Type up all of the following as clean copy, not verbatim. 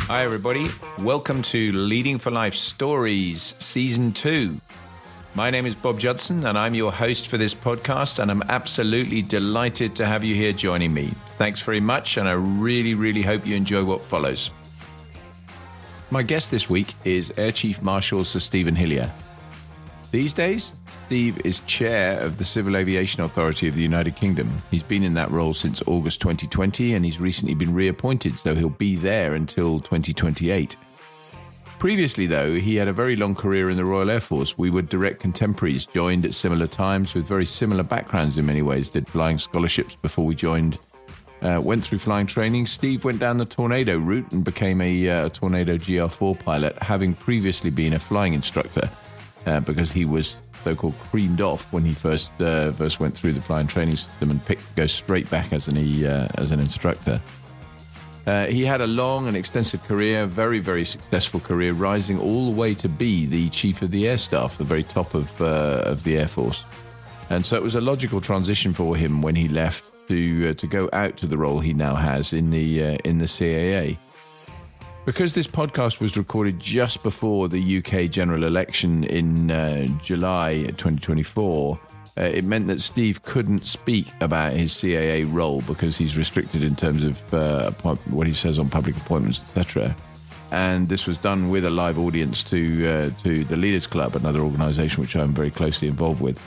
Hi everybody, welcome to Leading for Life Stories Season 2. My name is Bob Judson and I'm your host for this podcast, and I'm absolutely delighted to have you here joining me. Thanks very much, and I really hope you enjoy what follows. My guest this week is Air Chief Marshal Sir Stephen Hillier. These days, Steve is chair of the Civil Aviation Authority of the United Kingdom. He's been in that role since August 2020, and he's recently been reappointed, so he'll be there until 2028. Previously, though, he had a very long career in the Royal Air Force. We were direct contemporaries, joined at similar times with very similar backgrounds in many ways, did flying scholarships before we joined, went through flying training. Steve went down the Tornado route and became a Tornado GR4 pilot, having previously been a flying instructor because he was so-called creamed off when he first went through the flying training system and picked to go straight back as an instructor. He had a long and extensive career, very successful career, rising all the way to be the Chief of the Air Staff, the very top of the Air Force. And so it was a logical transition for him when he left to go out to the role he now has in the CAA. Because this podcast was recorded just before the UK general election in July 2024, it meant that Steve couldn't speak about his CAA role because he's restricted in terms of what he says on public appointments, etc. And this was done with a live audience to the Leaders Club, another organisation which I'm very closely involved with.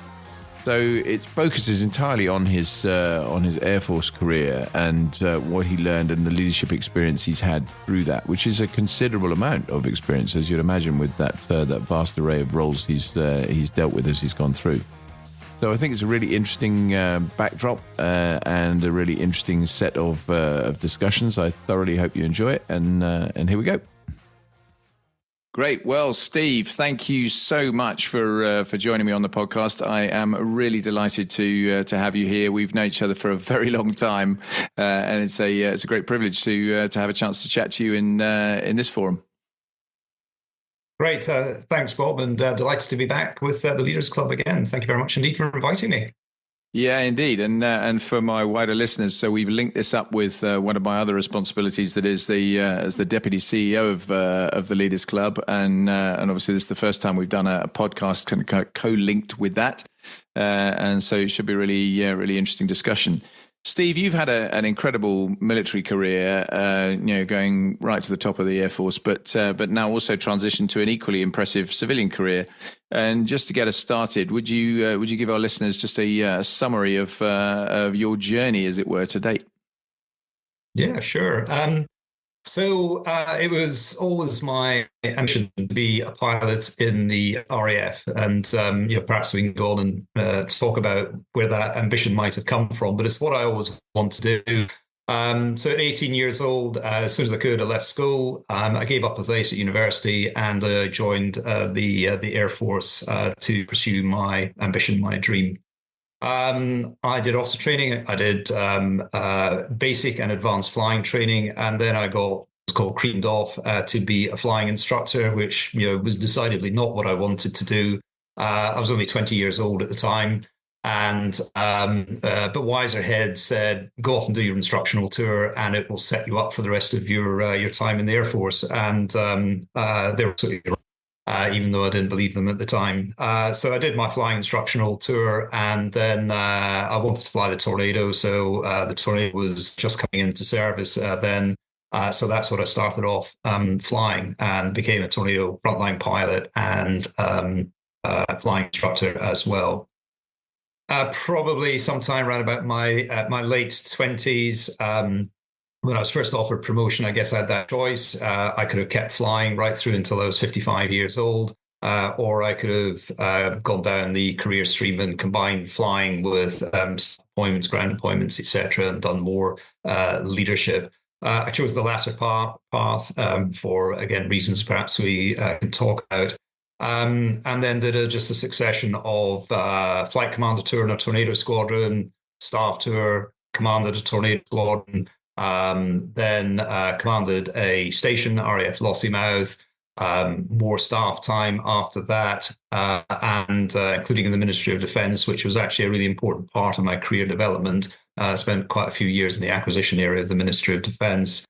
So it focuses entirely on his Air Force career and what he learned and the leadership experience he's had through that, which is a considerable amount of experience, as you'd imagine, with that vast array of roles he's dealt with as he's gone through. So I think it's a really interesting backdrop and a really interesting set of discussions. I thoroughly hope you enjoy it, and here we go. Great. Well, Steve, thank you so much for joining me on the podcast. I am really delighted to have you here. We've known each other for a very long time, and it's a great privilege to have a chance to chat to you in this forum. Great. Thanks, Bob, and delighted to be back with the Leaders Club again. Thank you very much indeed for inviting me. Yeah, indeed. And for my wider listeners, so we've linked this up with one of my other responsibilities, that is as the Deputy CEO of the Leaders Club. And obviously this is the first time we've done a podcast kind of co-linked with that. And so it should be really interesting discussion. Steve, you've had an incredible military career, going right to the top of the Air Force, but now also transitioned to an equally impressive civilian career. And just to get us started, would you give our listeners just a summary of your journey, as it were, to date? Yeah, sure. So it was always my ambition to be a pilot in the RAF, and perhaps we can go on and talk about where that ambition might have come from. But it's what I always want to do. So at 18 years old, as soon as I could, I left school. I gave up a place at university and joined the Air Force to pursue my ambition, my dream. I did officer training. I did basic and advanced flying training, and then I got creamed off to be a flying instructor, which was decidedly not what I wanted to do. I was only 20 years old at the time, and but wiser heads said, "Go off and do your instructional tour, and it will set you up for the rest of your time in the Air Force." And they were absolutely right. Even though I didn't believe them at the time. So I did my flying instructional tour, and then I wanted to fly the Tornado. So the Tornado was just coming into service then. So that's what I started off flying, and became a Tornado frontline pilot and flying instructor as well. Probably sometime around about my late 20s, when I was first offered promotion, I guess I had that choice. I could have kept flying right through until I was 55 years old, or I could have gone down the career stream and combined flying with appointments, ground appointments, etc., and done more leadership. I chose the latter path for, again, reasons perhaps we can talk about. And then did just a succession of flight commander tour in a Tornado squadron, staff tour, commanded a Tornado squadron, then commanded a station, RAF Lossiemouth, more staff time after that, and including in the Ministry of Defence, which was actually a really important part of my career development. I spent quite a few years in the acquisition area of the Ministry of Defence.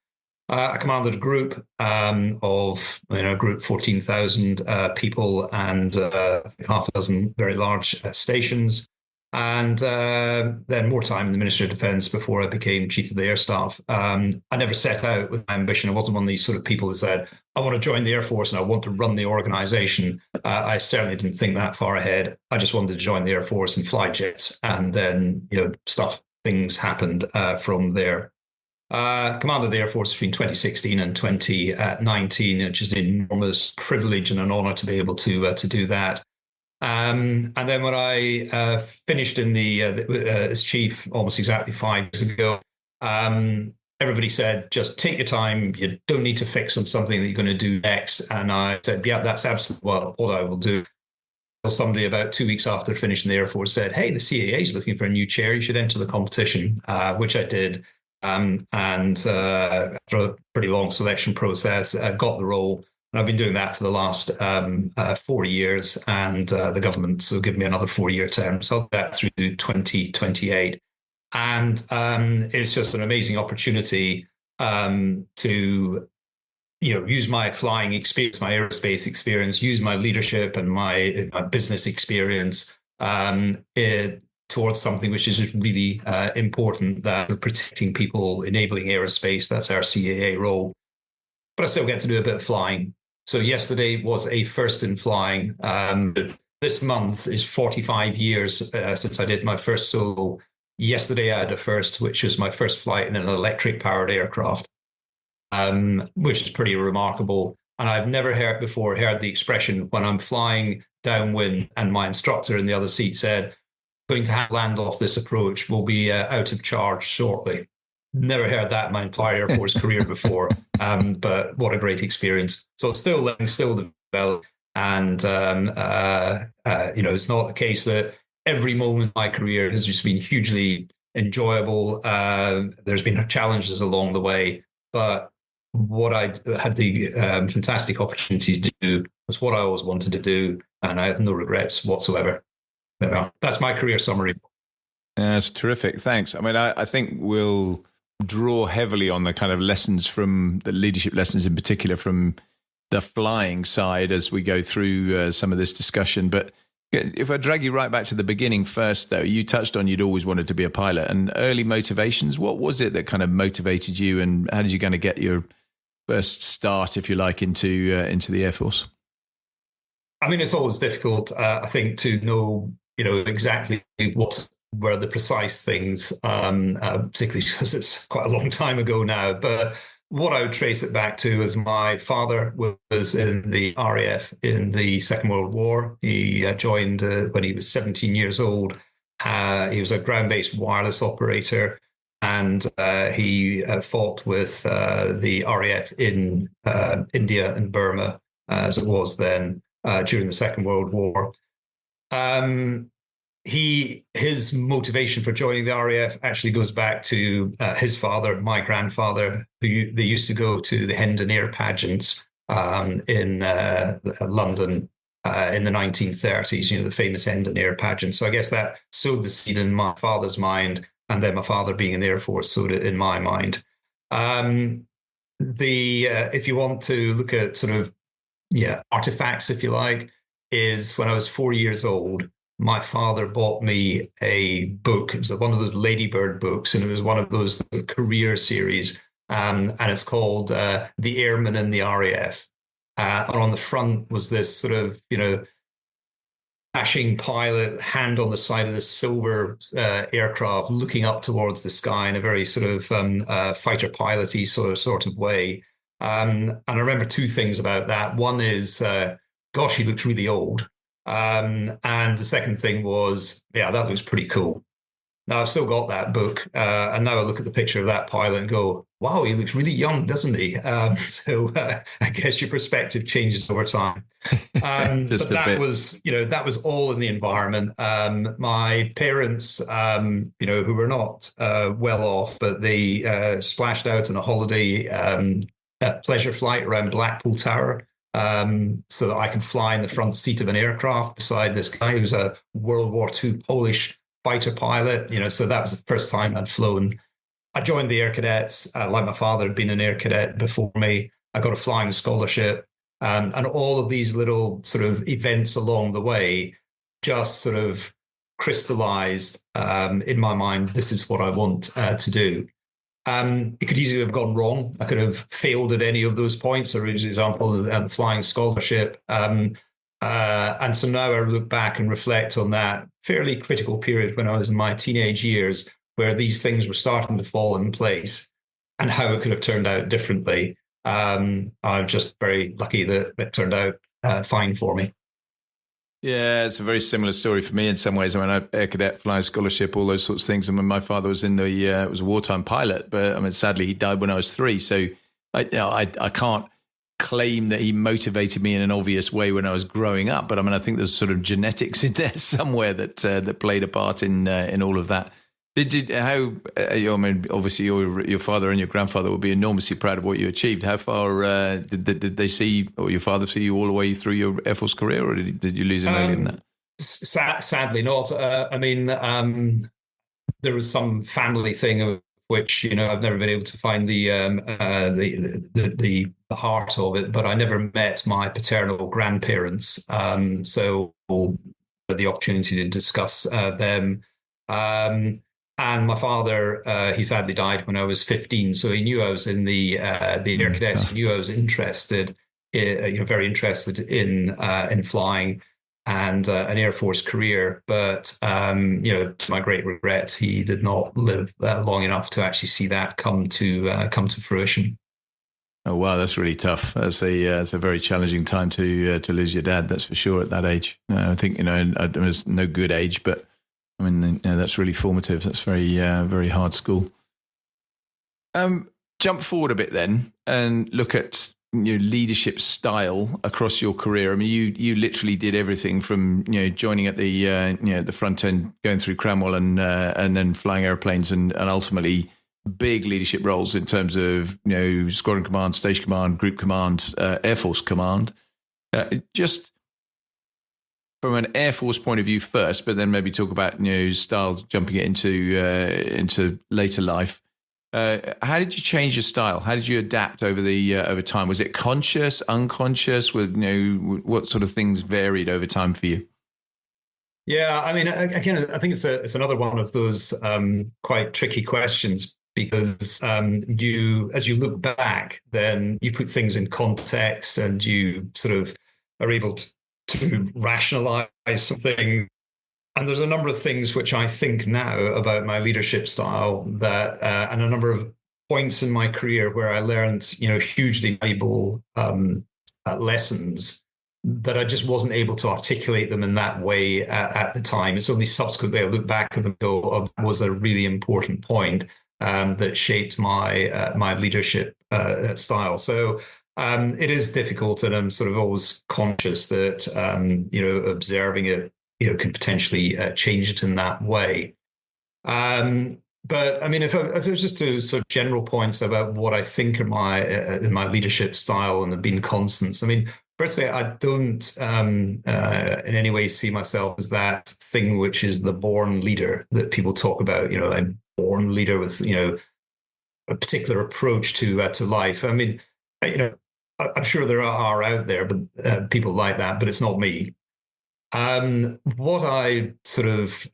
I commanded a group of, group 14,000 people and half a dozen very large stations. And then more time in the Ministry of Defence before I became Chief of the Air Staff. I never set out with my ambition. I wasn't one of these sort of people who said, I want to join the Air Force and I want to run the organisation. I certainly didn't think that far ahead. I just wanted to join the Air Force and fly jets. And then, things happened from there. Commanded the Air Force between 2016 and 2019. It's just an enormous privilege and an honour to be able to do that. And then when I finished in as chief almost exactly 5 years ago, everybody said, just take your time. You don't need to fix on something that you're going to do next. And I said, yeah, that's absolutely what I will do. Somebody about 2 weeks after finishing the Air Force said, hey, the CAA is looking for a new chair. You should enter the competition, which I did. And after a pretty long selection process, I got the role. And I've been doing that for the last 4 years, and the government will give me another 4-year term. So I'll do that through 2028. And it's just an amazing opportunity to use my flying experience, my aerospace experience, use my leadership and my business experience towards something which is just really important, that protecting people, enabling aerospace. That's our CAA role. But I still get to do a bit of flying. So yesterday was a first in flying. This month is 45 years since I did my first solo. Yesterday I had a first, which was my first flight in an electric-powered aircraft, which is pretty remarkable. And I've never heard the expression when I'm flying downwind and my instructor in the other seat said, going to land off this approach, will be out of charge shortly. Never heard that in my entire Air Force career before, but what a great experience. So still learning, still developing, and it's not the case that every moment of my career has just been hugely enjoyable. There's been challenges along the way, but what I had the fantastic opportunity to do was what I always wanted to do, and I have no regrets whatsoever. That's my career summary. That's terrific. Thanks. I mean, I think we'll draw heavily on the kind of lessons from the leadership lessons in particular from the flying side as we go through some of this discussion. But if I drag you right back to the beginning first, though, you touched on you'd always wanted to be a pilot and early motivations. What was it that kind of motivated you, and how did you kind of get your first start, if you like, into the Air Force? I mean, it's always difficult, I think, to know, exactly what were the precise things, particularly because it's quite a long time ago now. But what I would trace it back to is my father was in the RAF in the Second World War. He joined when he was 17 years old. He was a ground-based wireless operator, and he fought with the RAF in India and Burma, as it was then, during the Second World War. His motivation for joining the RAF actually goes back to his father, my grandfather, who they used to go to the Hendon Air pageants in London in the 1930s, the famous Hendon Air pageant. So I guess that sowed the seed in my father's mind, and then my father being in the Air Force sowed it in my mind. If you want to look at sort of artifacts, if you like, is when I was 4 years old, my father bought me a book. It was one of those Ladybird books, and it was one of those career series, and it's called The Airman in the RAF. And on the front was this sort of, dashing pilot, hand on the side of this silver aircraft, looking up towards the sky in a very sort of fighter piloty sort of way. And I remember two things about that. One is, gosh, he looks really old. And the second thing was, that looks pretty cool. Now I've still got that book, and now I look at the picture of that pilot and go, wow, he looks really young, doesn't he? So I guess your perspective changes over time. But that was all in the environment. My parents, who were not well off, but they splashed out on a holiday pleasure flight around Blackpool Tower. so that I could fly in the front seat of an aircraft beside this guy who's a World War II Polish fighter pilot. So that was the first time I'd flown. I joined the Air Cadets, like my father had been an Air Cadet before me. I got a flying scholarship, and all of these little sort of events along the way just sort of crystallized in my mind. This is what I want to do. It could easily have gone wrong. I could have failed at any of those points. For example, the flying scholarship. And so now I look back and reflect on that fairly critical period when I was in my teenage years, where these things were starting to fall in place, and how it could have turned out differently. I'm just very lucky that it turned out fine for me. Yeah, it's a very similar story for me in some ways. I mean, I had Air Cadet, flying scholarship, all those sorts of things. I mean, my father was in the was a wartime pilot, but I mean, sadly, he died when I was 3. So I can't claim that he motivated me in an obvious way when I was growing up. But I mean, I think there's sort of genetics in there somewhere that played a part in all of that. I mean, obviously your father and your grandfather will be enormously proud of what you achieved. How far did they see, or your father see you all the way through your Air Force career, or did you lose him earlier than that? Sadly not. I mean, there was some family thing of which I've never been able to find the heart of it, but I never met my paternal grandparents, so the opportunity to discuss them. And my father, he sadly died when I was 15, so he knew I was in the Air Cadets. He knew I was interested, very interested in flying and an Air Force career. But to my great regret, he did not live long enough to actually see that come to fruition. Oh wow, that's really tough. It's a very challenging time to lose your dad. That's for sure at that age. I think there's no good age, but I mean, that's really formative. That's very hard school. Jump forward a bit then and look at your leadership style across your career. I mean, you literally did everything from joining at the front end, going through Cranwell, and then flying airplanes, and ultimately big leadership roles in terms of squadron command, station command, group command, Air Force command. Just from an Air Force point of view first, but then maybe talk about style, jumping it into later life. How did you change your style? How did you adapt over time? Was it conscious, unconscious? What sort of things varied over time for you? Yeah, I mean, again, I think it's another one of those quite tricky questions, because as you look back, then you put things in context and you sort of are able to rationalize something. And there's a number of things which I think now about my leadership style that, and a number of points in my career where I learned, hugely valuable lessons, that I just wasn't able to articulate them in that way at the time. It's only subsequently I look back at them and go, oh, that was a really important point that shaped my leadership style. So it is difficult, and I'm sort of always conscious that observing it could potentially change it in that way. But I mean, if it was just to sort of general points about what I think in my leadership style and have been constants. I mean, firstly, I don't in any way see myself as that thing which is the born leader that people talk about. A born leader with a particular approach to life. I mean, I'm sure there are out there, but people like that, but it's not me. What I sort of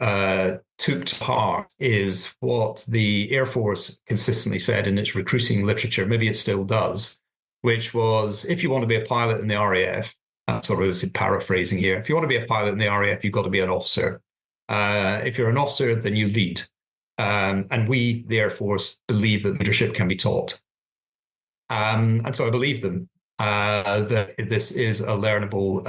took to heart is what the Air Force consistently said in its recruiting literature, maybe it still does, which was, if you want to be a pilot in the RAF, I'm sort of paraphrasing here, if you want to be a pilot in the RAF, you've got to be an officer. If you're an officer, then you lead. And we, the Air Force, believe that leadership can be taught. And so I believe them. That this is a learnable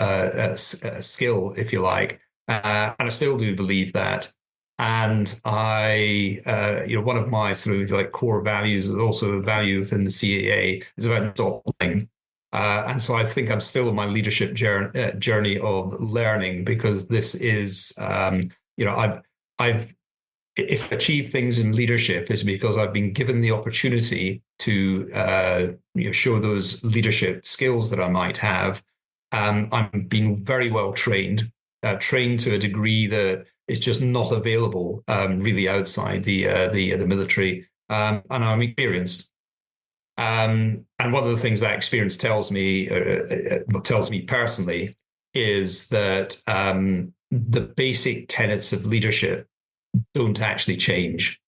skill, if you like, and I still do believe that. And I, one of my sort of like core values is also a value within the CAA is about not learning. And so I think I'm still on my leadership journey of learning, because this is, I've if I achieve things in leadership is because I've been given the opportunity to show those leadership skills that I might have. I'm being very well trained, trained to a degree that is just not available really outside the military, and I'm experienced. And one of the things that experience tells me, what tells me personally, is that the basic tenets of leadership don't actually change.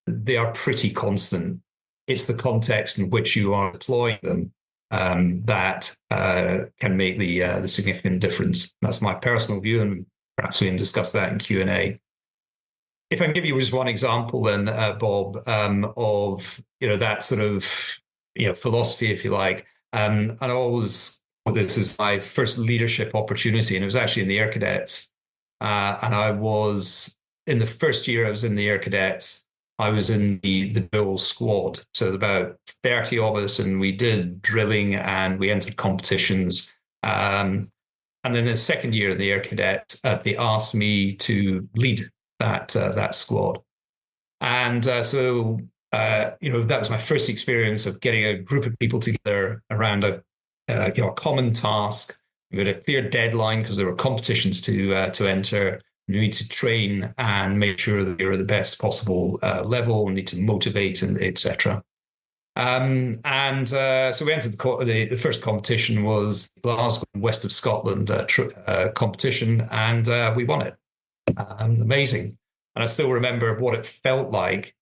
They are pretty constant. It's the context in which you are employing them that can make the significant difference. That's my personal view, and perhaps we can discuss that in Q&A. If I can give you just one example, then Bob, of that sort of philosophy, if you like, and I always this is my first leadership opportunity, and it was actually in the Air Cadets, and I was in the first year I was in the Air Cadets. I was in the dual squad, so about 30 of us, and we did drilling and we entered competitions. And then the second year of the Air Cadets, they asked me to lead that squad, and so that was my first experience of getting a group of people together around a common task. We had a clear deadline because there were competitions to enter. You need to train and make sure that you're at the best possible level. We need to motivate and etc. So we entered the first competition was Glasgow, west of Scotland competition, and we won it. Amazing. And I still remember what it felt like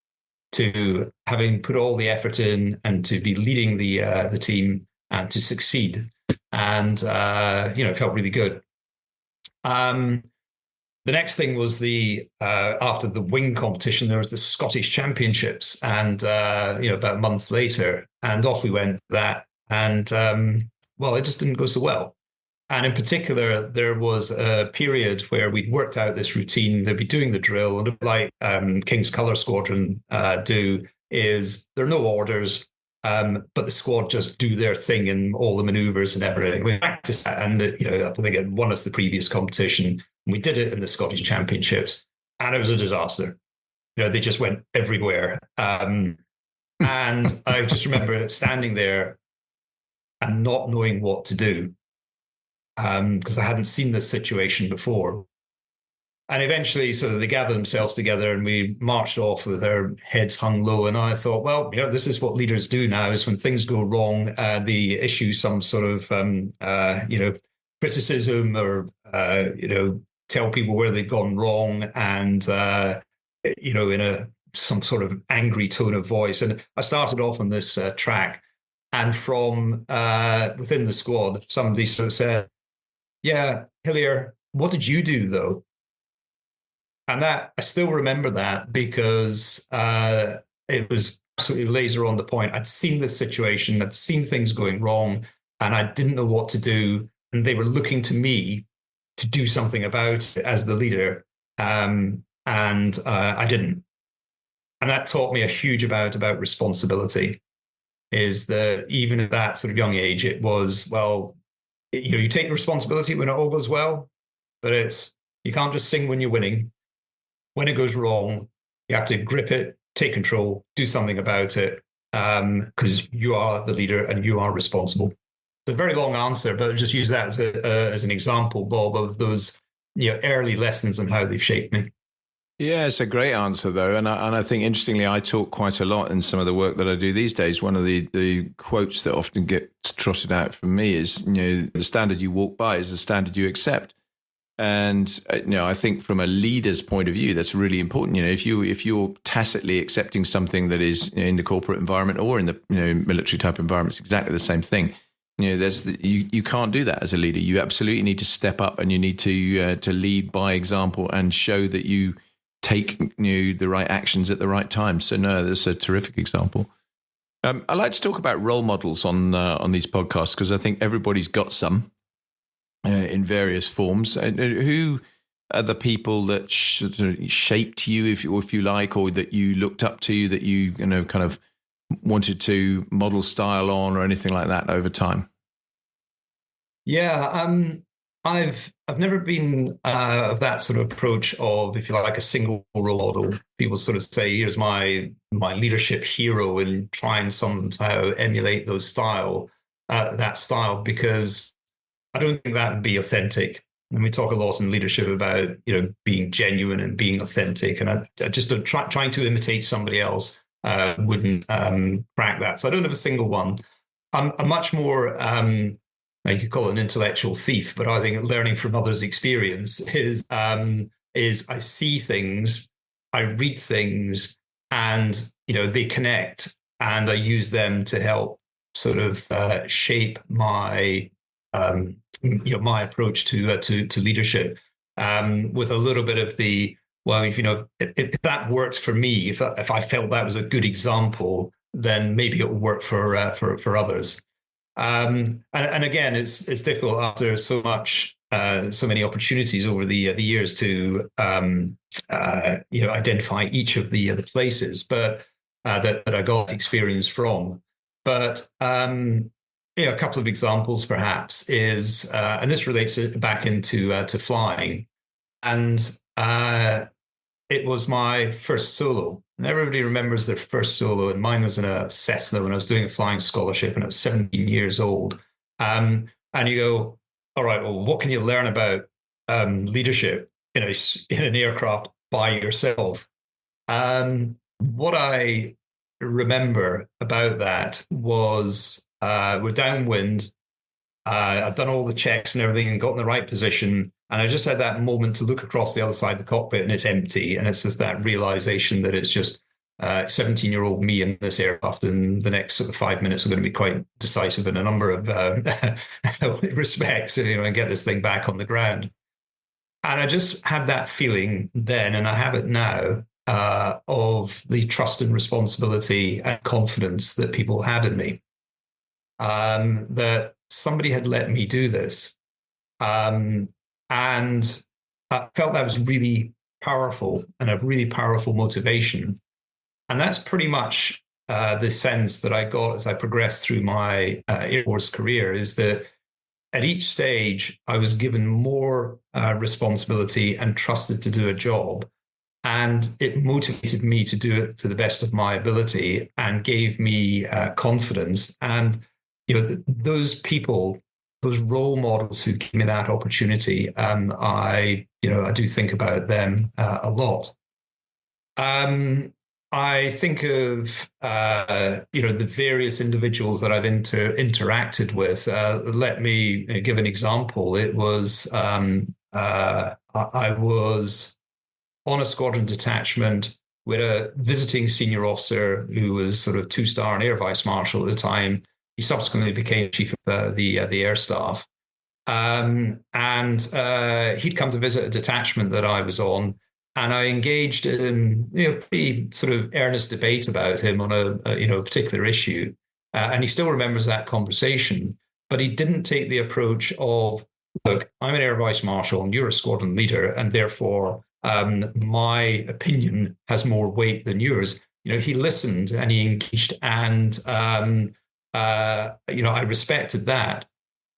to having put all the effort in and to be leading the team and to succeed. And it felt really good. The next thing was after the wing competition, there was the Scottish Championships, and about a month later, and off we went for that, and it just didn't go so well. And in particular, there was a period where we'd worked out this routine. They'd be doing the drill, and like King's Colour Squadron do, is there are no orders, but the squad just do their thing in all the manoeuvres and everything. We practiced that, and I think it won us the previous competition. We did it in the Scottish Championships, and it was a disaster. They just went everywhere. And I just remember standing there and not knowing what to do because I hadn't seen this situation before. And eventually, so they gathered themselves together and we marched off with our heads hung low. And I thought, well, this is what leaders do now, is when things go wrong, they issue some sort of, criticism or, tell people where they've gone wrong and, in some sort of angry tone of voice. And I started off on this track, and from within the squad, somebody sort of said, yeah, Hillier, what did you do though? And that I still remember that because it was absolutely laser on the point. I'd seen this situation, I'd seen things going wrong, and I didn't know what to do. And they were looking to me to do something about it as the leader, and I didn't. And that taught me a huge amount about responsibility. Is that even at that sort of young age, it was, well, you take responsibility when it all goes well, but you can't just sing when you're winning. When it goes wrong, you have to grip it, take control, do something about it, because you are the leader and you are responsible. It's a very long answer, but I'll just use that as an example, Bob, of those early lessons and how they've shaped me. Yeah, it's a great answer, though. And I think, interestingly, I talk quite a lot in some of the work that I do these days. One of the quotes that often gets trotted out from me is, the standard you walk by is the standard you accept. And, I think from a leader's point of view, that's really important. If you're tacitly accepting something that is in the corporate environment or in the military type environment, it's exactly the same thing. You can't do that as a leader. You absolutely need to step up, and you need to lead by example and show that you take the right actions at the right time. So no, that's a terrific example. I like to talk about role models on these podcasts because I think everybody's got some in various forms. Who are the people that shaped you, if you like, or that you looked up to, that you kind of wanted to model style on, or anything like that over time? Yeah, I've never been of that sort of approach of, if you like, a single role model. People sort of say, "Here's my leadership hero," and try and somehow emulate that style, because I don't think that would be authentic. And we talk a lot in leadership about being genuine and being authentic, and I just don't trying to imitate somebody else wouldn't crack that. So I don't have a single one. I'm a much more you could call it an intellectual thief, but I think learning from others' experience is I see things, I read things, and they connect, and I use them to help sort of shape my my approach to leadership, with a little bit of the, well, if that works for me, if I felt that was a good example, then maybe it will work for others. And again, it's difficult after so many opportunities over the years to identify each of the places, but that I got experience from. But a couple of examples perhaps is, and this relates back into to flying, and it was my first solo. And everybody remembers their first solo, and mine was in a Cessna when I was doing a flying scholarship, and I was 17 years old. And you go, all right, well, what can you learn about leadership in an aircraft by yourself? What I remember about that was we're downwind. I'd done all the checks and everything and got in the right position. And I just had that moment to look across the other side of the cockpit, and it's empty. And it's just that realization that it's just 17-year-old me in this aircraft. And the next sort of 5 minutes are going to be quite decisive in a number of respects, and get this thing back on the ground. And I just had that feeling then, and I have it now, of the trust and responsibility and confidence that people had in me. That somebody had let me do this. And I felt that was really powerful and a really powerful motivation. And that's pretty much the sense that I got as I progressed through my Air Force career, is that at each stage, I was given more responsibility and trusted to do a job. And it motivated me to do it to the best of my ability and gave me confidence. And those people, those role models who gave me that opportunity, I do think about them a lot. I think of the various individuals that I've interacted with. Let me give an example. It was I was on a squadron detachment with a visiting senior officer who was sort of 2-star and Air Vice Marshal at the time. He subsequently became chief of the air staff. And he'd come to visit a detachment that I was on. And I engaged in pretty sort of earnest debate about him on a particular issue. And he still remembers that conversation. But he didn't take the approach of, look, I'm an Air Vice Marshal and you're a squadron leader, and therefore my opinion has more weight than yours. He listened and he engaged, and I respected that.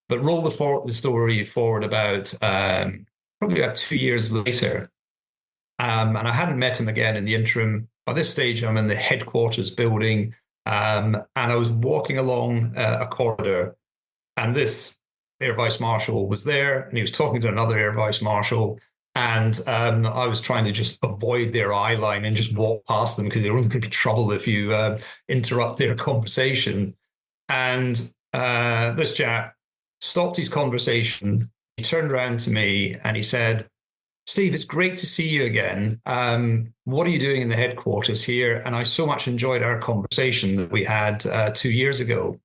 But roll the story forward about probably about 2 years later, and I hadn't met him again in the interim. By this stage, I'm in the headquarters building, and I was walking along a corridor, and this Air Vice Marshal was there, and he was talking to another Air Vice Marshal. And I was trying to just avoid their eye line and just walk past them, because they're only going to be trouble if you interrupt their conversation. And this chap stopped his conversation. He turned around to me and he said, "Steve, it's great to see you again. What are you doing in the headquarters here? And I so much enjoyed our conversation that we had 2 years ago."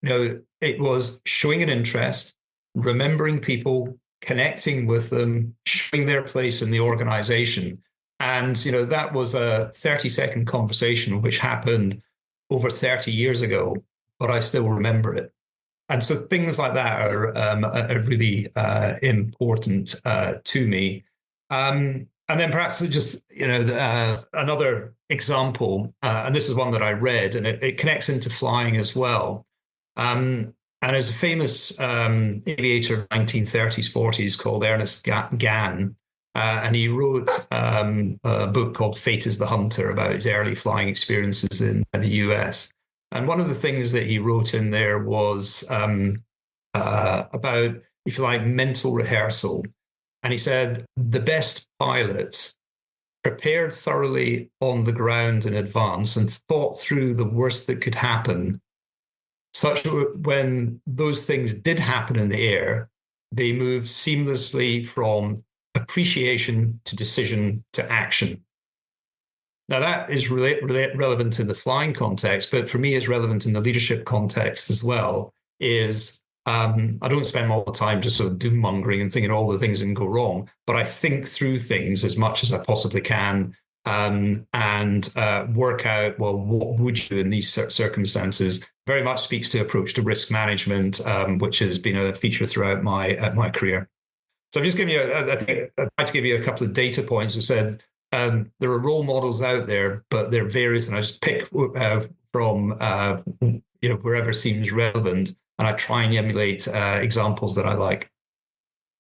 It was showing an interest, remembering people, connecting with them, showing their place in the organization. And, that was a 30-second conversation which happened over 30 years ago, but I still remember it. And so things like that are really important to me. And then perhaps just, another example, and this is one that I read, and it connects into flying as well. And there's a famous aviator of 1930s, 40s called Ernest Gann. And he wrote a book called Fate is the Hunter about his early flying experiences in the US. And one of the things that he wrote in there was about, if you like, mental rehearsal. And he said the best pilots prepared thoroughly on the ground in advance and thought through the worst that could happen, such that when those things did happen in the air, they moved seamlessly from appreciation to decision to action. Now, that is relevant in the flying context, but for me, it's relevant in the leadership context as well. I don't spend all the time just sort of doom mongering and thinking all the things that can go wrong, but I think through things as much as I possibly can, and work out, well, what would you do in these circumstances? Very much speaks to approach to risk management, which has been a feature throughout my career. So I've just given you, I'd like to give you a couple of data points. We said there are role models out there, but they're various, and I just pick from wherever seems relevant, and I try and emulate examples that I like.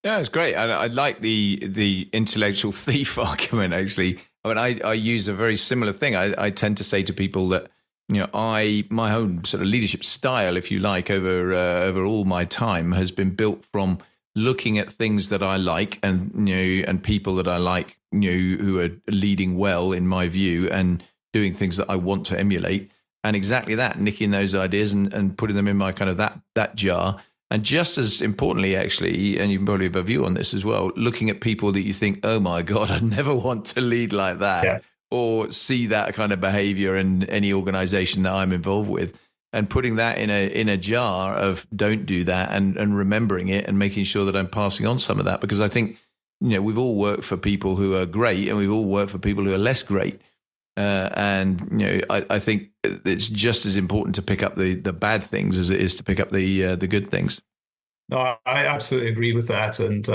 Yeah, it's great. I like the intellectual thief argument, actually. I mean, I use a very similar thing. I tend to say to people that, my own sort of leadership style, if you like, over all my time has been built from looking at things that I like and people that I like, who are leading well in my view and doing things that I want to emulate. And exactly that, nicking those ideas and putting them in my kind of that jar. And just as importantly, actually, and you probably have a view on this as well, looking at people that you think, oh my God, I never want to lead like that, or see that kind of behavior in any organization that I'm involved with, and putting that in a jar of don't do that, and remembering it and making sure that I'm passing on some of that. Because I think, we've all worked for people who are great and we've all worked for people who are less great. I think it's just as important to pick up the bad things as it is to pick up the good things. No, I absolutely agree with that. And,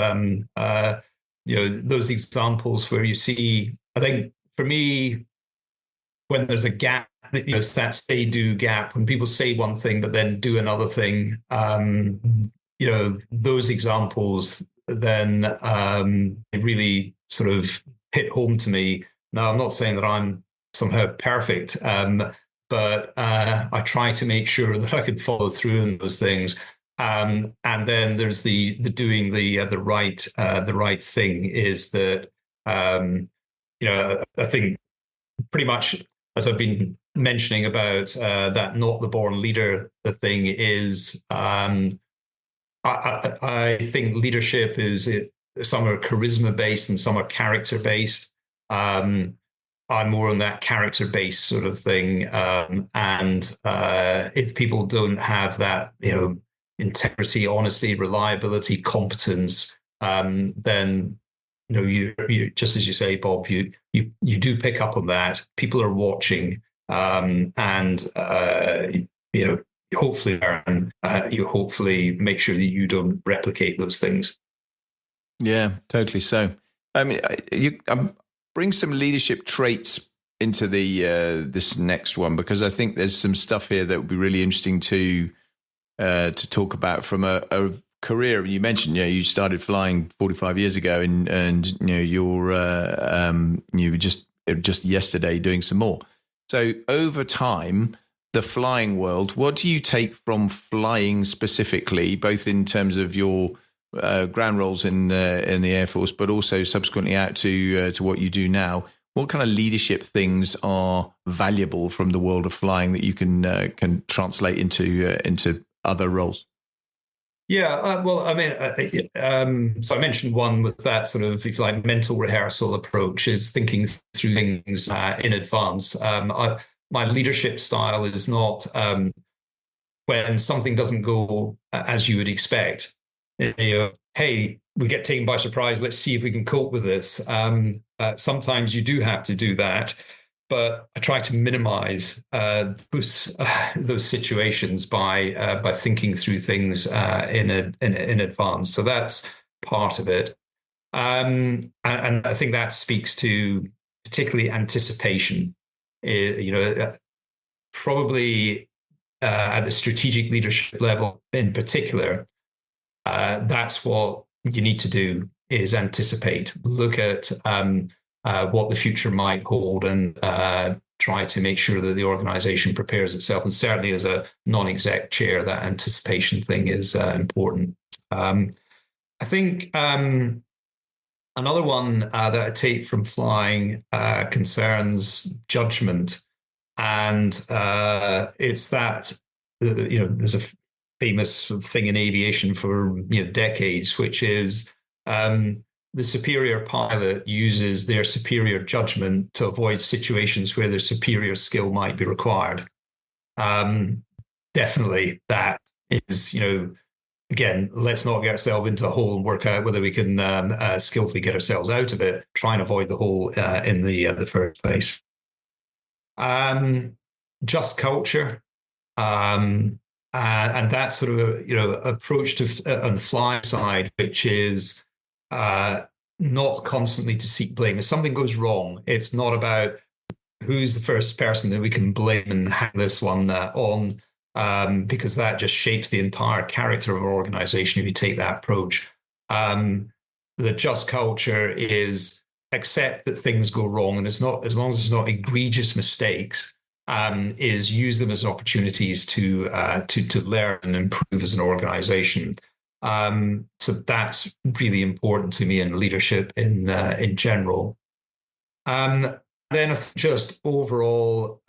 those examples where you see, I think for me, when there's a gap, it's that say do gap, when people say one thing but then do another thing, those examples then really sort of hit home to me. Now, I'm not saying that I'm somehow perfect, but I try to make sure that I can follow through on those things. And then there's the doing the right thing is that I think pretty much as I've been mentioning about that not the born leader thing is I think leadership is some are charisma based and some are character based. I'm more on that character based sort of thing, and if people don't have that integrity, honesty, reliability, competence, then you just as you say, Bob, you do pick up on that. People are watching, and hopefully learn. You hopefully make sure that you don't replicate those things. Yeah, totally. So, I mean, you bring some leadership traits into the this next one, because I think there's some stuff here that would be really interesting to talk about from a career. You mentioned, you started flying 45 years ago, and you were just yesterday doing some more. So over time, the flying world, what do you take from flying specifically, both in terms of your ground roles in the Air Force, but also subsequently out to what you do now? What kind of leadership things are valuable from the world of flying that you can translate into other roles? Yeah, well, I mean, so I mentioned one with that sort of, if you like, mental rehearsal approach is thinking through things in advance. My leadership style is not when something doesn't go as you would expect. Hey, we get taken by surprise. Let's see if we can cope with this. Sometimes you do have to do that, but I try to minimize those situations by thinking through things in advance. So that's part of it, and I think that speaks to particularly anticipation. Probably at the strategic leadership level in particular, that's what you need to do, is anticipate, look at what the future might hold, and try to make sure that the organization prepares itself. And certainly as a non-exec chair, that anticipation thing is important. I think another one that I take from flying concerns judgment. And it's that, there's a famous thing in aviation for decades, which is the superior pilot uses their superior judgment to avoid situations where their superior skill might be required. Definitely that is, again, let's not get ourselves into a hole and work out whether we can skillfully get ourselves out of it. Try and avoid the hole in the first place. Just culture, and that sort of approach to on the flying side, which is not constantly to seek blame. If something goes wrong, it's not about who's the first person that we can blame and hang this one on, because that just shapes the entire character of our organization if you take that approach. The just culture is accept that things go wrong, and it's not, as long as it's not egregious mistakes, is use them as opportunities to learn and improve as an organization. So that's really important to me in leadership in general. Then just overall,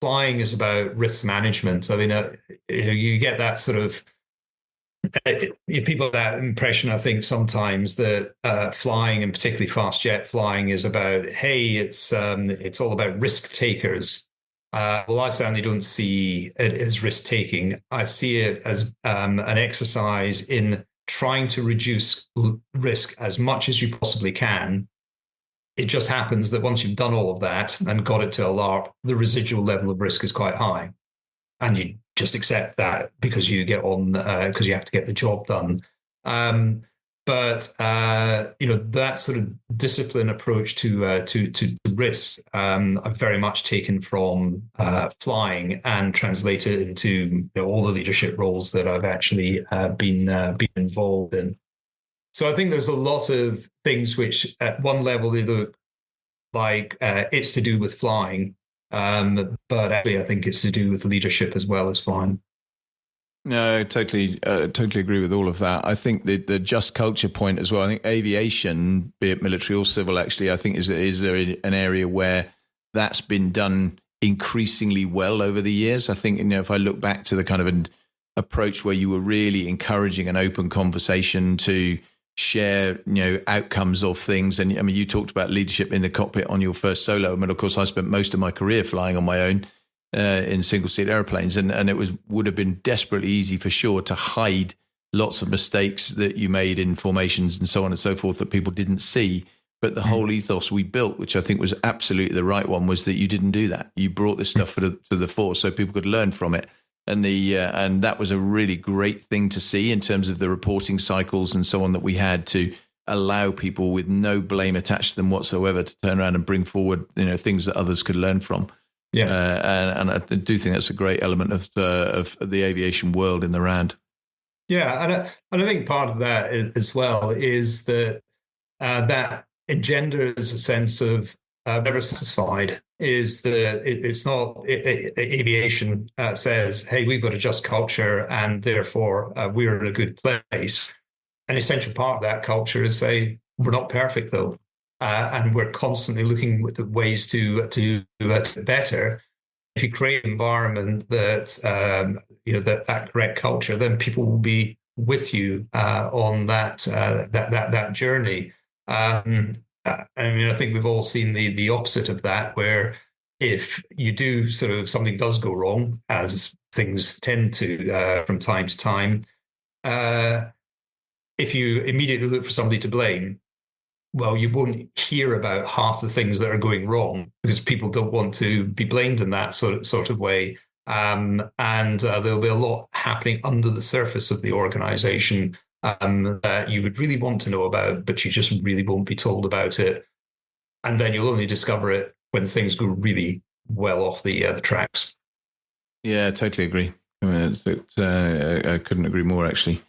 flying is about risk management. I mean, you get that sort of people have that impression, I think, sometimes that flying, and particularly fast jet flying, is about, hey, it's all about risk takers. Well, I certainly don't see it as risk taking. I see it as an exercise in trying to reduce risk as much as you possibly can. It just happens that once you've done all of that and got it to a LARP, the residual level of risk is quite high. And you just accept that because you get on, because you have to get the job done. But that sort of discipline approach to risk, I've very much taken from flying and translated into all the leadership roles that I've actually been involved in. So I think there's a lot of things which, at one level, they look like it's to do with flying. But actually, I think it's to do with leadership as well as flying. No, totally agree with all of that. I think the just culture point as well. I think aviation, be it military or civil, actually, I think is there an area where that's been done increasingly well over the years. I think, if I look back to the kind of an approach where you were really encouraging an open conversation to share, outcomes of things. And I mean, you talked about leadership in the cockpit on your first solo. I mean, of course, I spent most of my career flying on my own in single-seat airplanes, and it would have been desperately easy for sure to hide lots of mistakes that you made in formations and so on and so forth that people didn't see. But the whole ethos we built, which I think was absolutely the right one, was that you didn't do that. You brought this stuff to the fore so people could learn from it. And and that was a really great thing to see in terms of the reporting cycles and so on that we had, to allow people with no blame attached to them whatsoever to turn around and bring forward things that others could learn from. Yeah, and I do think that's a great element of the aviation world in the round. Yeah, and I think part of that as well is that that engenders a sense of never satisfied. Is that it's not aviation says, hey, we've got a just culture and therefore we're in a good place. An essential part of that culture is say we're not perfect though, and we're constantly looking at ways to better. If you create an environment that that correct culture, then people will be with you on that journey. I mean, I think we've all seen the opposite of that, where if you do sort of something does go wrong, as things tend to from time to time, if you immediately look for somebody to blame, well, you won't hear about half the things that are going wrong because people don't want to be blamed in that sort of way. And there'll be a lot happening under the surface of the organization that you would really want to know about, but you just really won't be told about it. And then you'll only discover it when things go really well off the tracks. Yeah, totally agree. I couldn't agree more, actually.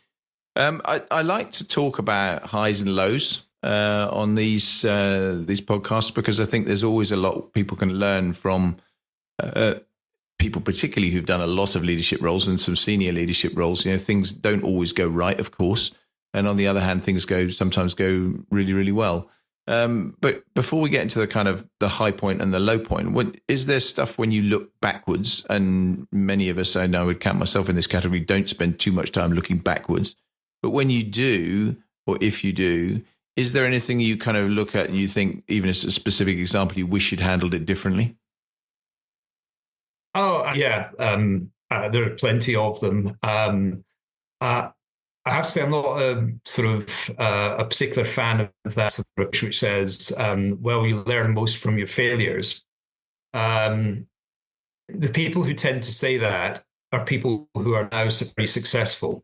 I like to talk about highs and lows on these podcasts because I think there's always a lot people can learn from uh, people, particularly who've done a lot of leadership roles and some senior leadership roles. You know, things don't always go right, of course, and on the other hand, things sometimes go really, really well. But before we get into the kind of the high point and the low point, is there stuff when you look backwards? And many of us, I know I would count myself in this category, don't spend too much time looking backwards. But when you do, or if you do, is there anything you kind of look at and you think, even as a specific example, you wish you'd handled it differently? Oh, yeah. There are plenty of them. Uh, I have to say, I'm not sort of a particular fan of that sort of approach, which says, well, you learn most from your failures. Um, the people who tend to say that are people who are now very successful.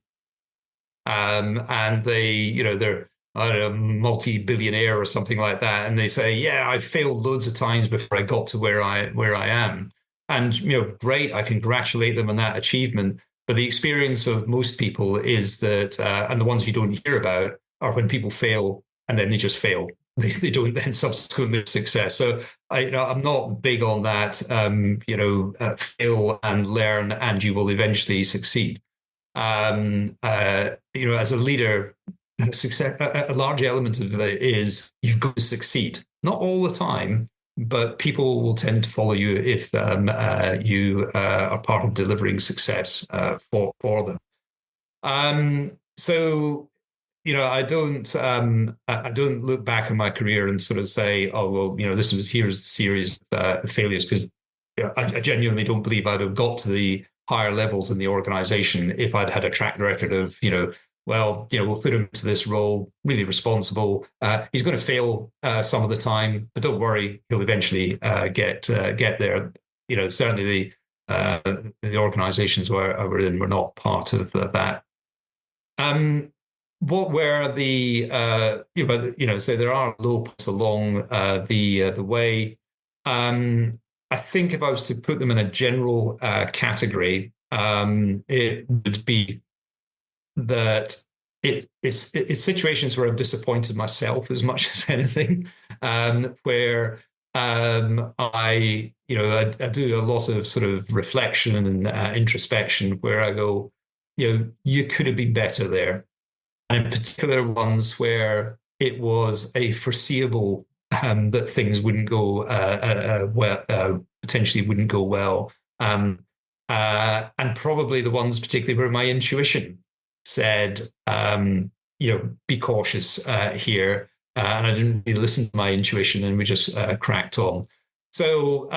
And they're I don't know, multi-billionaire or something like that, and they say, "Yeah, I failed loads of times before I got to where I am." And great, I congratulate them on that achievement. But the experience of most people is that, and the ones you don't hear about are when people fail and then they just fail. They don't then subsequently success. So I'm not big on that. Fail and learn, and you will eventually succeed. As a leader, success, a large element of it is you've got to succeed. Not all the time, but people will tend to follow you if you are part of delivering success for them. So I don't look back in my career and sort of say, oh well, here's a series of failures, because I genuinely don't believe I'd have got to the higher levels in the organization if I'd had a track record of, we'll put him into this role, really responsible. He's going to fail some of the time, but don't worry, he'll eventually get there. Certainly the organizations where I were in were not part of that. What were the so there are low points along the way. I think if I was to put them in a general category, it would be that it's situations where I've disappointed myself as much as anything, where I do a lot of sort of reflection and introspection, where I go, you could have been better there, and in particular ones where it was a foreseeable that things wouldn't go well, potentially wouldn't go well, and probably the ones particularly where my intuition said, be cautious here, and I didn't really listen to my intuition, and we just cracked on. So,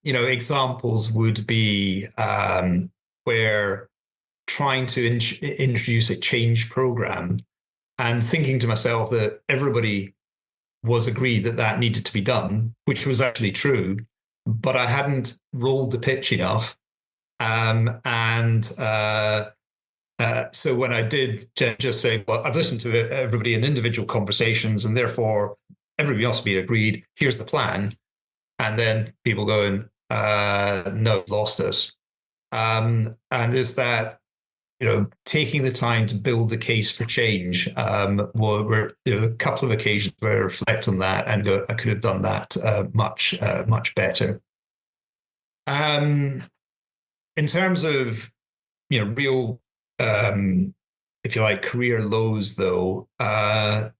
examples would be where trying to introduce a change program and thinking to myself that everybody was agreed that that needed to be done, which was actually true, but I hadn't rolled the pitch enough. So when I did just say, well, I've listened to everybody in individual conversations, and therefore everybody must be agreed, here's the plan. And then people going, no, lost us. And there's that, taking the time to build the case for change. Were a couple of occasions where I reflect on that and go, I could have done that much better. In terms of real, if you like, career lows, though, I've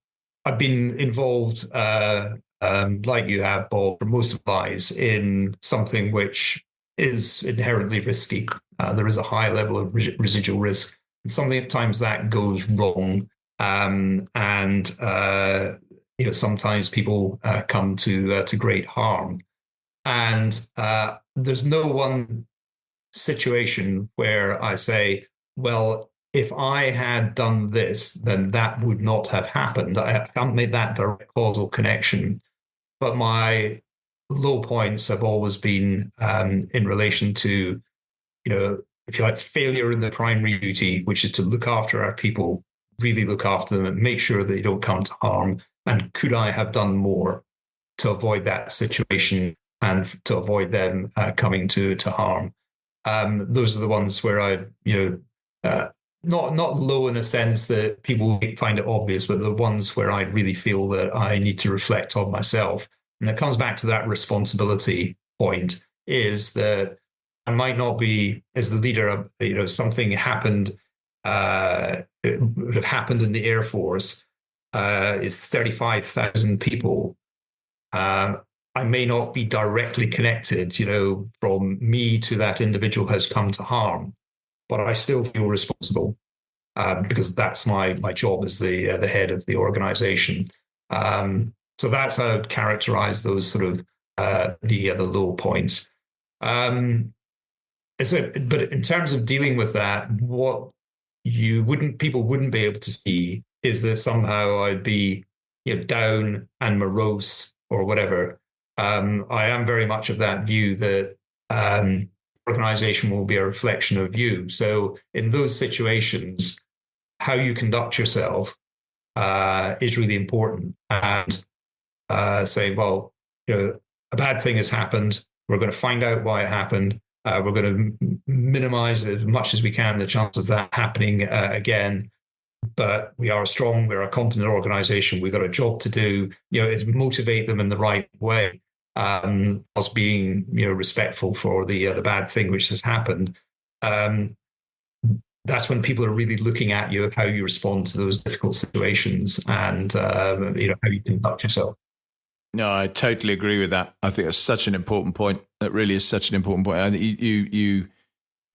been involved, like you have, Bob, for most of my lives in something which is inherently risky. There is a high level of residual risk, and sometimes that goes wrong, and sometimes people come to great harm. And there's no one situation where I say, well, if I had done this, then that would not have happened. I haven't made that direct causal connection. But my low points have always been in relation to, if you like, failure in the primary duty, which is to look after our people, really look after them and make sure they don't come to harm. And could I have done more to avoid that situation and to avoid them coming to harm? those are the ones where not low in a sense that people find it obvious, but the ones where I really feel that I need to reflect on myself. And it comes back to that responsibility point, is that I might not be, as the leader, something happened, it would have happened in the Air Force, is 35,000 people. I may not be directly connected, from me to that individual has come to harm, but I still feel responsible because that's my job as the head of the organization. So that's how I'd characterize those sort of the low points. But in terms of dealing with that, what people wouldn't be able to see is that somehow I'd be down and morose or whatever. I am very much of that view that organization will be a reflection of you. So in those situations, how you conduct yourself is really important. And say, well, a bad thing has happened. We're going to find out why it happened. We're going to minimize as much as we can the chance of that happening again. But we're a competent organization. We've got a job to do. Is motivate them in the right way, whilst being respectful for the bad thing which has happened. That's when people are really looking at you, how you respond to those difficult situations, and how you conduct yourself. No, I totally agree with that. I think that's such an important point. That really is such an important point. I think you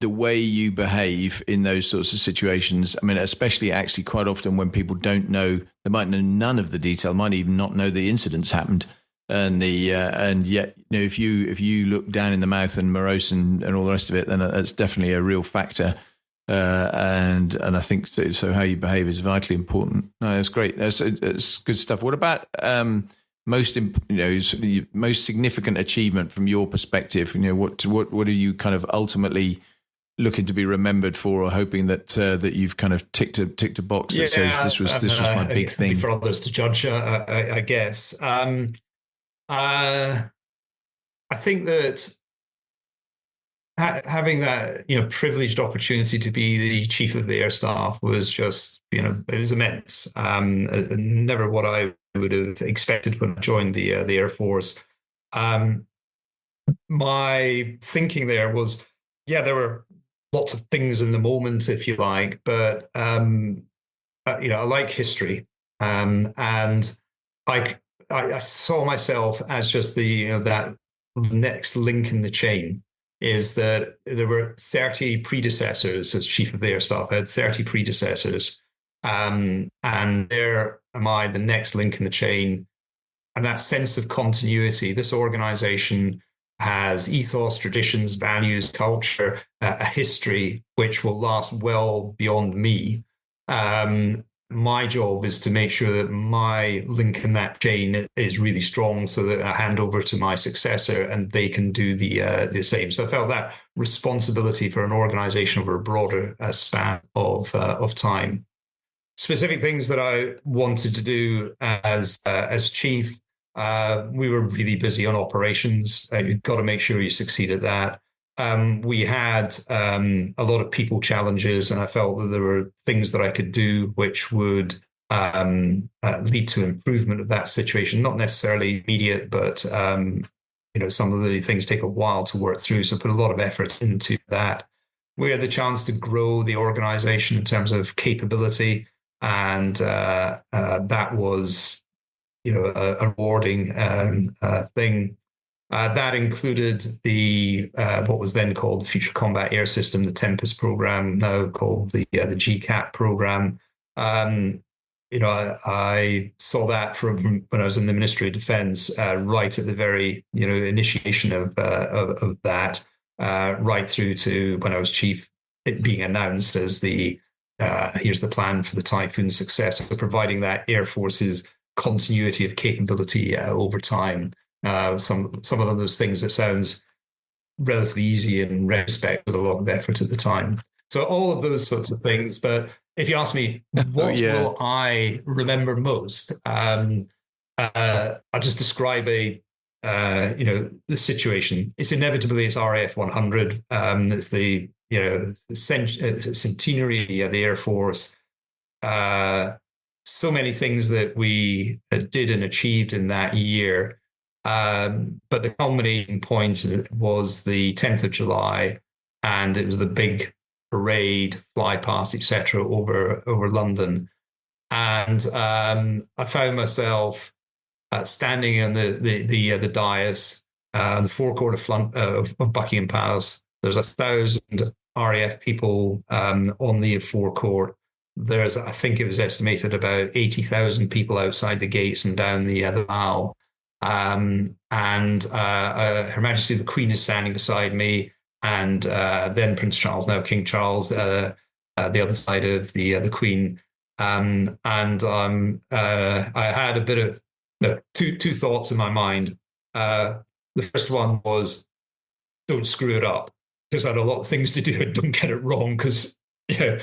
the way you behave in those sorts of situations. I mean, especially actually quite often when people don't know, they might know none of the detail, might even not know the incidents happened. And yet, if you look down in the mouth and morose and all the rest of it, then that's definitely a real factor. And I think so. How you behave is vitally important. No, that's great. That's good stuff. What about most significant achievement from your perspective? What are you kind of ultimately looking to be remembered for, or hoping that you've kind of ticked a box that says this was my big thing? For others to judge, I guess. I think that having that privileged opportunity to be the chief of the air staff was just it was immense. Never what I would have expected when I joined the Air Force. My thinking there was, there were lots of things in the moment, if you like, but I like history, and I saw myself as just that next link in the chain. Is that there were 30 predecessors as chief of the air staff. I had 30 predecessors, and there am I, the next link in the chain. And that sense of continuity. This organization has ethos, traditions, values, culture, a history which will last well beyond me. My job is to make sure that my link in that chain is really strong, so that I hand over to my successor and they can do the same. So I felt that responsibility for an organization over a broader span of time. Specific things that I wanted to do as chief. We were really busy on operations. You've got to make sure you succeed at that. We had a lot of people challenges, and I felt that there were things that I could do which would lead to improvement of that situation. Not necessarily immediate, but some of the things take a while to work through. So put a lot of effort into that. We had the chance to grow the organization in terms of capability, and that was a rewarding thing. That included the what was then called the Future Combat Air System, the Tempest program, now called the GCAP program. I saw that from when I was in the Ministry of Defence, right at the very initiation of that, right through to when I was chief, it being announced as the here's the plan for the Typhoon success, so providing that Air Force's continuity of capability over time. Some of those things that sounds relatively easy in retrospect, with a lot of effort at the time. So all of those sorts of things. But if you ask me, what will I remember most? I'll just describe a the situation. It's inevitably it's RAF 100. It's the centenary of the Air Force. So many things that we did and achieved in that year. But the culminating point was the 10th of July, and it was the big parade, fly past, etc., over London. And I found myself standing on the dais, the forecourt of Buckingham Palace. There's 1,000 RAF people on the forecourt. There's, I think it was estimated, about 80,000 people outside the gates and down the aisle. Her Majesty the Queen is standing beside me, and then Prince Charles, now King Charles, the other side of the Queen. I had a bit of two thoughts in my mind. The first one was, don't screw it up, because I had a lot of things to do, and don't get it wrong, because you're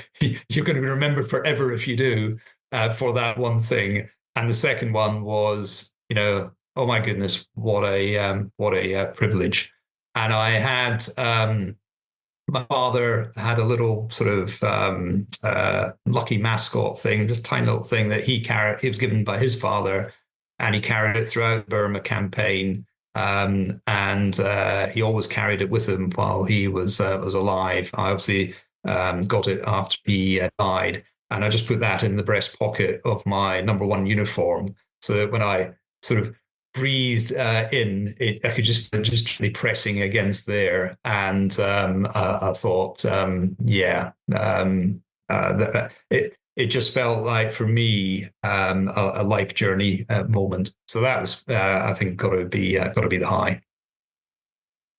going to be remembered forever if you do, for that one thing. And the second one was, oh my goodness, what a privilege. And I had my father had a little sort of lucky mascot thing, just a tiny little thing that he carried. He was given by his father, and he carried it throughout the Burma campaign. And he always carried it with him while he was alive. I obviously got it after he died, and I just put that in the breast pocket of my number one uniform, so that when I sort of breathed in, I could just really pressing against there. And I thought, it just felt like, for me, a life journey moment. So that was, I think, got to be the high.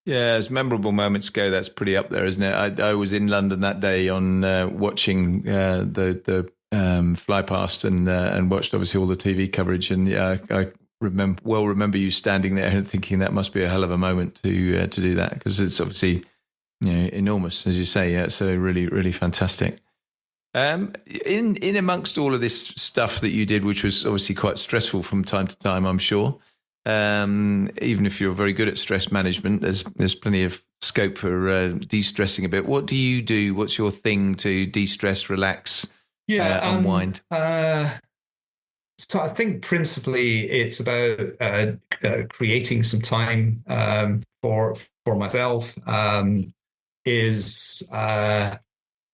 Yeah, as memorable moments go, that's pretty up there, isn't it? I was in London that day on watching the fly past and watched obviously all the TV coverage, and I remember you standing there and thinking that must be a hell of a moment to do that, because it's obviously enormous, as you say. Yeah, so really, really fantastic. In amongst all of this stuff that you did, which was obviously quite stressful from time to time, I'm sure. Even if you're very good at stress management, there's plenty of scope for de-stressing a bit. What do you do? What's your thing to de-stress, relax, unwind? So I think principally it's about creating some time for myself. I'm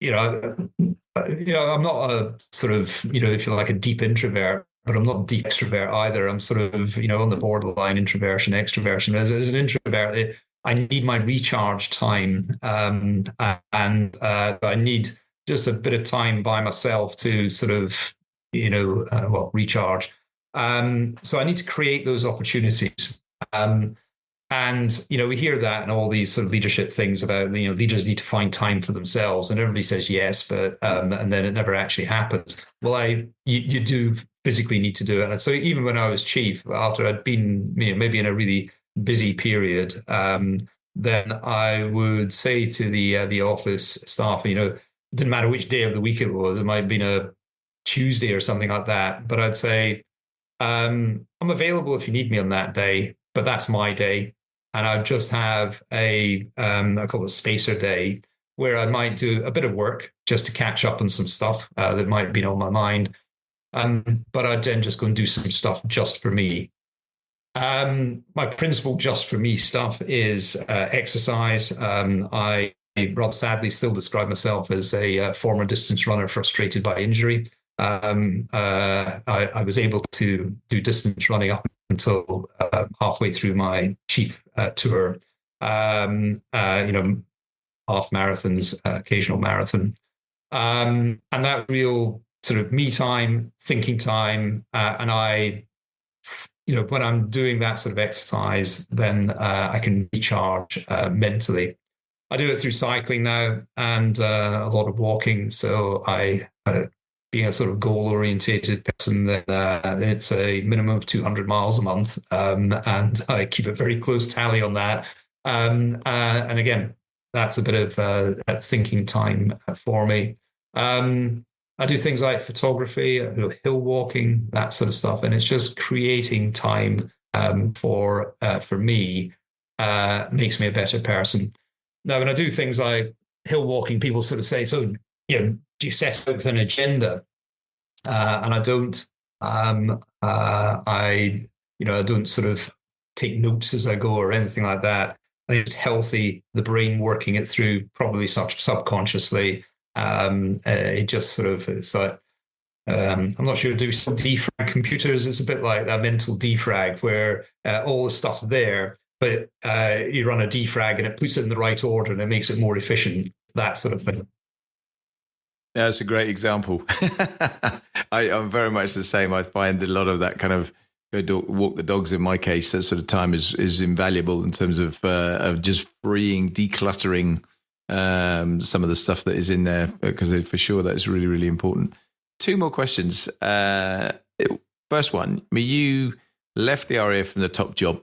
not a sort of, if you're like a deep introvert, but I'm not a deep extrovert either. I'm sort of, on the borderline introversion, extroversion. As an introvert, I need my recharge time, and I need just a bit of time by myself to sort of, recharge. So I need to create those opportunities. And, we hear that in all these sort of leadership things about, leaders need to find time for themselves, and everybody says yes, but, and then it never actually happens. Well, you do physically need to do it. And so even when I was chief, after I'd been, maybe in a really busy period, then I would say to the office staff, it didn't matter which day of the week it was. It might have been a Tuesday or something like that. But I'd say, I'm available if you need me on that day, but that's my day. And I'd just have I call it a spacer day, where I might do a bit of work just to catch up on some stuff that might have been on my mind. But I'd then just go and do some stuff just for me. My principal just for me stuff is exercise. I rather sadly still describe myself as a former distance runner frustrated by injury. I was able to do distance running up until halfway through my chief tour. Half marathons, occasional marathon, and that real sort of me time, thinking time, and I, when I'm doing that sort of exercise, then I can recharge mentally. I do it through cycling now and a lot of walking. So being a sort of goal-orientated person, then it's a minimum of 200 miles a month, and I keep a very close tally on that. And again, that's a bit of thinking time for me. I do things like photography, I do hill walking, that sort of stuff, and it's just creating time for me makes me a better person. Now, when I do things like hill walking, people sort of say, "So, do you set out with an agenda?" And I don't. I don't sort of take notes as I go or anything like that. I think it's healthy, the brain working it through, probably subconsciously. It just sort of, it's like, I'm not sure, do some defrag computers? It's a bit like that mental defrag where all the stuff's there, but you run a defrag and it puts it in the right order and it makes it more efficient, that sort of thing. Yeah, that's a great example. I'm very much the same. I find a lot of that kind of walk the dogs, in my case, that sort of time is invaluable in terms of just freeing, decluttering some of the stuff that is in there, because for sure that is really, really important. Two more questions. First one, you left the RAF from the top job.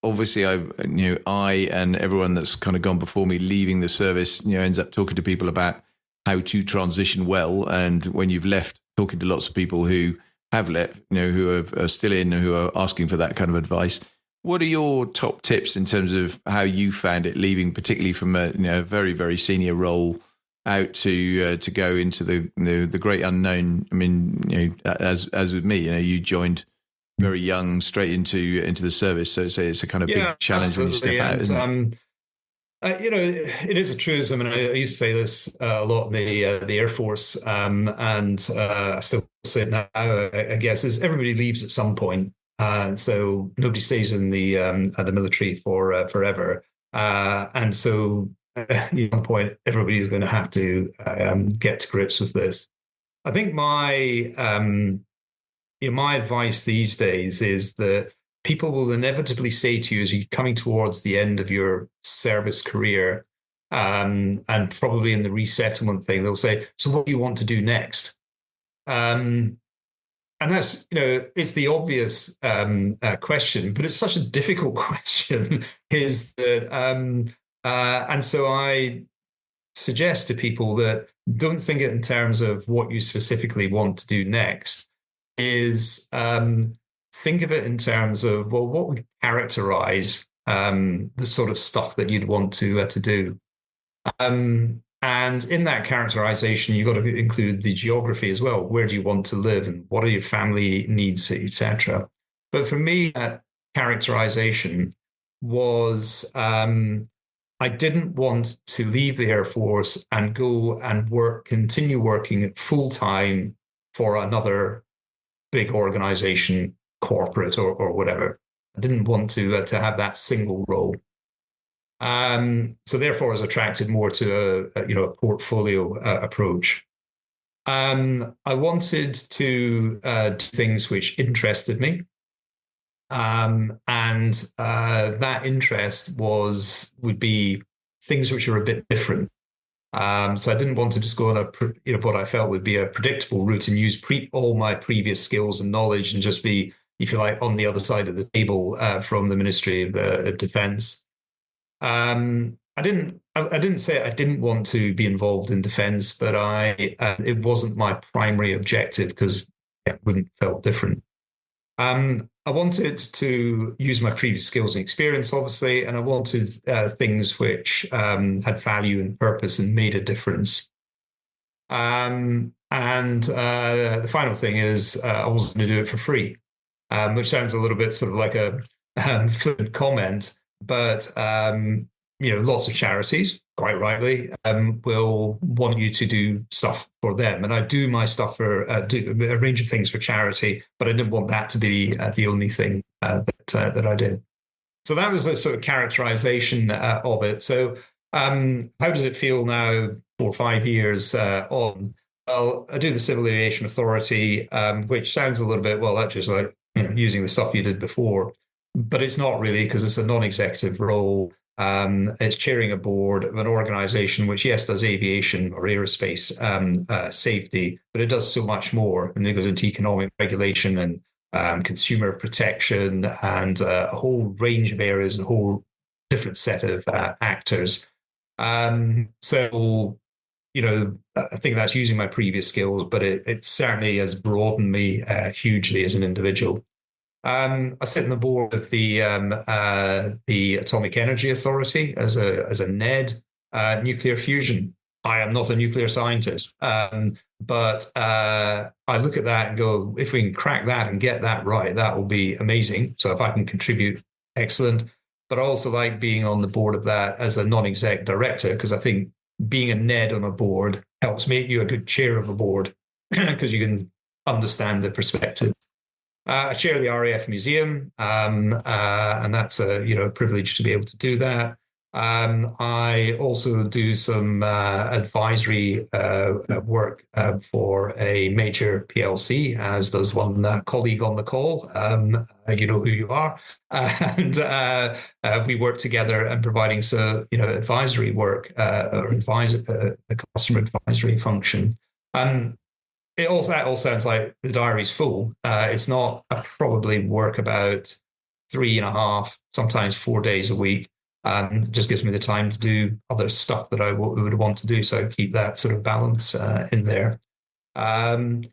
Obviously, I and everyone that's kind of gone before me leaving the service, ends up talking to people about how to transition well. And when you've left, talking to lots of people who have left, who are still in, who are asking for that kind of advice. What are your top tips in terms of how you found it leaving, particularly from a very, very senior role out to go into the great unknown? I mean, as with me, you joined very young, straight into the service. So it's a kind of big challenge when you step out, isn't it? It is a truism, and I used to say this a lot in the Air Force, and I still say it now. I guess is everybody leaves at some point, so nobody stays in the military for forever, and so at some point everybody is going to have to get to grips with this. I think my advice these days is that people will inevitably say to you as you're coming towards the end of your service career, and probably in the resettlement thing, they'll say, "So what do you want to do next?" And that's, it's the obvious question, but it's such a difficult question. Is that, and so I suggest to people that don't think it in terms of what you specifically want to do next. Is think of it in terms of, well, what would characterize the sort of stuff that you'd want to do, and in that characterization, you've got to include the geography as well. Where do you want to live, and what are your family needs, etc. But for me, that characterization was I didn't want to leave the Air Force and go and continue working full time for another big organization, corporate or whatever. I didn't want to have that single role. So therefore, I was attracted more to a portfolio approach. I wanted to do things which interested me, and that interest would be things which are a bit different. So I didn't want to just go on what I felt would be a predictable route and use all my previous skills and knowledge and just be, if you like, on the other side of the table from the Ministry of Defence. I didn't say I didn't want to be involved in defence, but it wasn't my primary objective because it wouldn't felt different. I wanted to use my previous skills and experience, obviously, and I wanted things which had value and purpose and made a difference. And the final thing is I wasn't going to do it for free, which sounds a little bit sort of like a flippant comment, but lots of charities, quite rightly, will want you to do stuff for them. And I do my stuff for do a range of things for charity, but I didn't want that to be the only thing that I did. So that was a sort of characterization of it. So how does it feel now, 4 or 5 years on? Well, I do the Civil Aviation Authority, which sounds a little bit, well, that's just like using the stuff you did before. But it's not really, because it's a non-executive role. It's chairing a board of an organization which, yes, does aviation or aerospace safety, but it does so much more. And it goes into economic regulation and consumer protection and a whole range of areas, a whole different set of actors. So, I think that's using my previous skills, but it certainly has broadened me hugely as an individual. I sit on the board of the Atomic Energy Authority as a NED, nuclear fusion. I am not a nuclear scientist, but I look at that and go, if we can crack that and get that right, that will be amazing. So if I can contribute, excellent. But I also like being on the board of that as a non-exec director, because I think being a NED on a board helps make you a good chair of a board because you can understand the perspective. I chair the RAF Museum, and that's a privilege to be able to do that. I also do some advisory work for a major PLC, as does one colleague on the call. You know who you are, and we work together and providing advisory work or a customer advisory function. That all sounds like the diary's full. It's not. I probably work about 3.5, sometimes 4 days a week. It just gives me the time to do other stuff that I would want to do. So I keep that sort of balance in there. Again,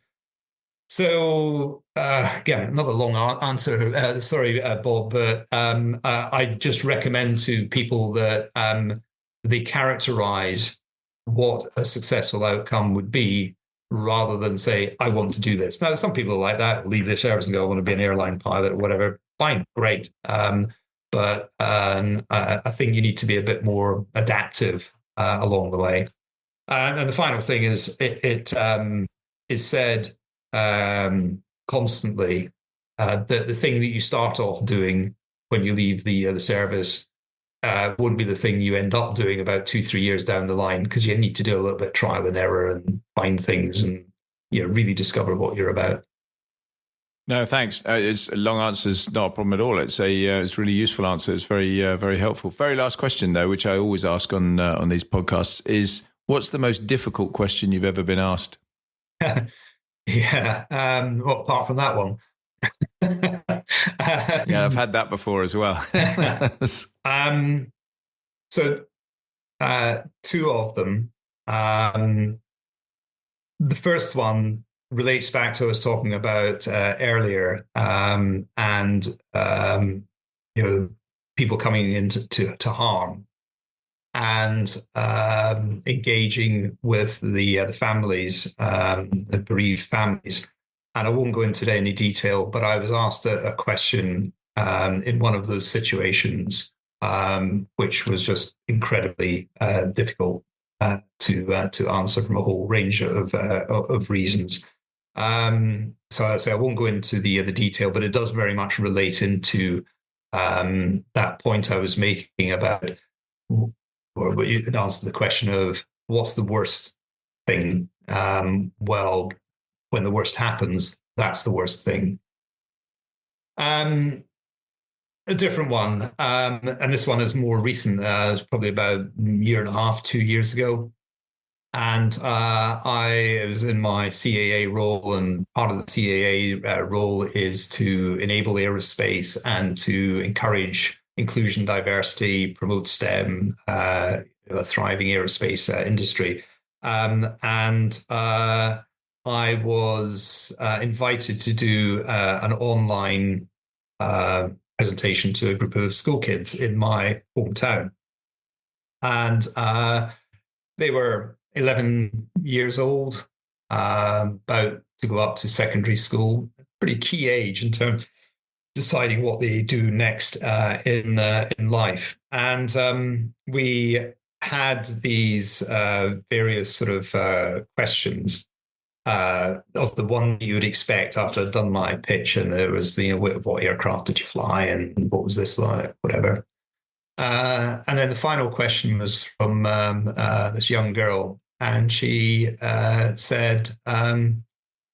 another long answer. Sorry, Bob, but I just recommend to people that they characterize what a successful outcome would be rather than say, I want to do this. Now, some people like that, leave their service and go, I want to be an airline pilot or whatever. Fine, great. But I think you need to be a bit more adaptive along the way. And the final thing is, it is said constantly that the thing that you start off doing when you leave the service won't be the thing you end up doing about 2-3 years down the line, because you need to do a little bit of trial and error and find things and really discover what you're about. No, thanks. It's a long answer is not a problem at all. It's it's really useful answer. It's very very helpful. Very last question though, which I always ask on these podcasts, is what's the most difficult question you've ever been asked? Yeah. Well, apart from that one. Yeah, I've had that before as well. So two of them. The first one relates back to what I was talking about earlier, and people coming in to harm and engaging with the families, the bereaved families. And I won't go into any detail, but I was asked a question in one of those situations, which was just incredibly difficult to answer from a whole range of reasons. So I won't go into the detail, but it does very much relate into that point I was making about, or you can answer the question of what's the worst thing. Well, when the worst happens, that's the worst thing. A different one, and this one is more recent. It was probably about a year and a half, 2 years ago. And I was in my CAA role, and part of the CAA role is to enable aerospace and to encourage inclusion, diversity, promote STEM, a thriving aerospace industry. I was invited to do an online presentation to a group of school kids in my hometown. And they were 11 years old, about to go up to secondary school, pretty key age in terms of deciding what they do next in life. And we had these various sort of questions of the one you would expect after I'd done my pitch. And there was, what aircraft did you fly and what was this like, whatever. And then the final question was from this young girl. And she said,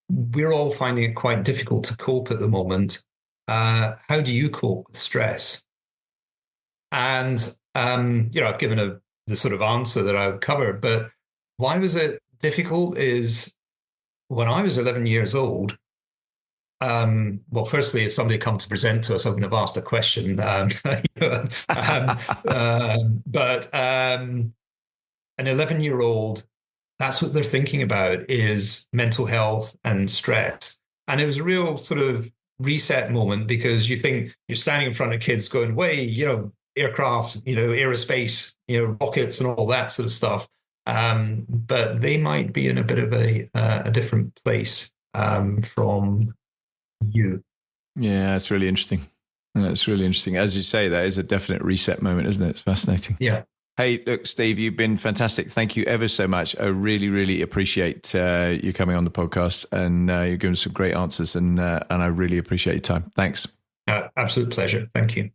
we're all finding it quite difficult to cope at the moment. How do you cope with stress? And, I've given the sort of answer that I've covered, but why was it difficult is when I was 11 years old, well, firstly, if somebody had come to present to us, I would have asked a question. But an 11-year-old, that's what they're thinking about is mental health and stress. And it was a real sort of reset moment, because you think you're standing in front of kids going, way, aircraft, aerospace, rockets and all that sort of stuff. But they might be in a bit of a different place from you. Yeah, it's really interesting. That's really interesting. As you say, that is a definite reset moment, isn't it? It's fascinating. Yeah. Hey, look, Steve, you've been fantastic. Thank you ever so much. I really, really appreciate you coming on the podcast, and you're giving some great answers, and I really appreciate your time. Thanks. Absolute pleasure. Thank you.